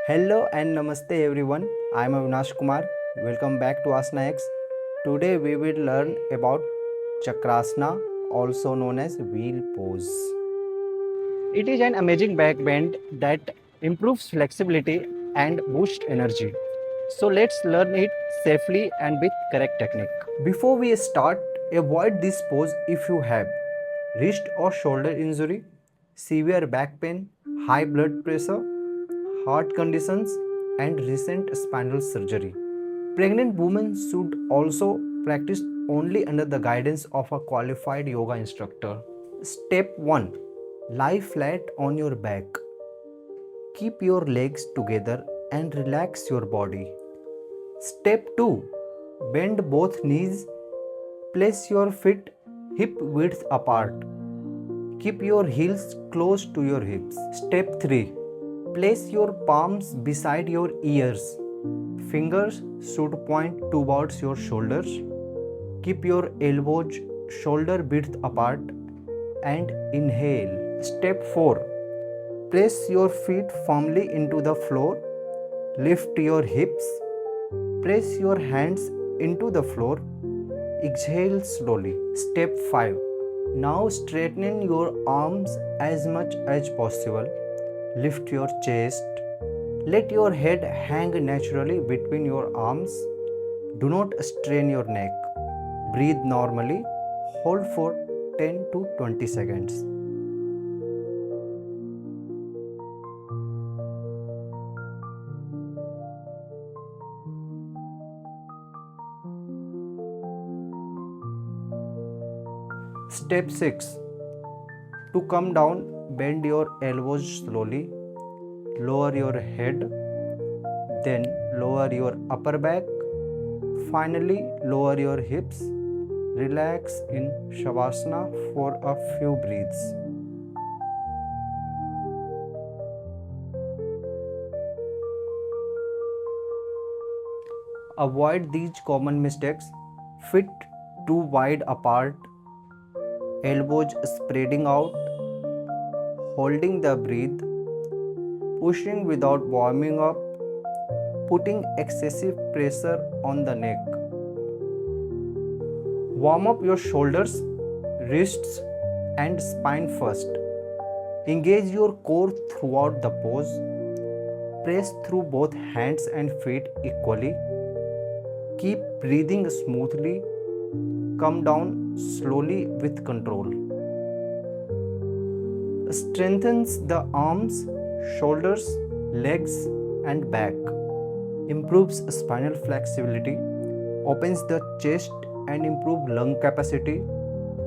Hello and namaste everyone. I am Avinash Kumar. Welcome back to AsanaX. Today we will learn about Chakrasana, also known as wheel pose. It is an amazing backbend that improves flexibility and boosts energy. So let's learn it safely and with correct technique. Before we start, avoid this pose if you have wrist or shoulder injury, severe back pain, high blood pressure, heart conditions, and recent spinal surgery. Pregnant women should also practice only under the guidance of a qualified yoga instructor. Step 1. Lie flat on your back. Keep your legs together and relax your body. Step 2. Bend both knees. Place your feet hip width apart. Keep your heels close to your hips. Step 3. Place your palms beside your ears. Fingers should point towards your shoulders. Keep your elbows shoulder width apart and inhale. Step 4. Press your feet firmly into the floor. Lift your hips. Press your hands into the floor. Exhale slowly. Step 5. Now straighten your arms as much as possible. Lift your chest. Let your head hang naturally between your arms. Do not strain your neck. Breathe normally. Hold for 10 to 20 seconds. Step 6. To come down, bend your elbows slowly. Lower your head. Then lower your upper back. Finally, lower your hips. Relax in Shavasana for a few breaths. Avoid these common mistakes. Feet too wide apart. Elbows spreading out. Holding the breath. Pushing without warming up. Putting excessive pressure on the neck. Warm up your shoulders, wrists, and spine first. Engage your core throughout the pose. Press through both hands and feet equally. Keep breathing smoothly. Come down slowly with control. Strengthens the arms, shoulders, legs, and back. Improves spinal flexibility. Opens the chest and improves lung capacity.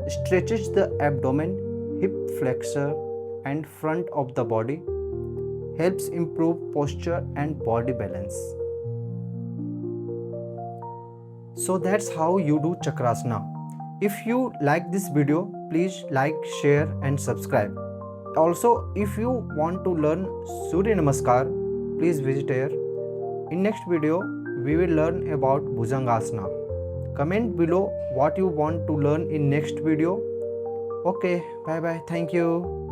Stretches the abdomen, hip flexor, and front of the body. Helps improve posture and body balance. So that's how you do Chakrasana. If you like this video, please like, share, and subscribe. Also, if you want to learn Surya Namaskar, please visit here. In next video, we will learn about Bhujangasana. Comment below what you want to learn in next video. Okay, bye bye. Thank you.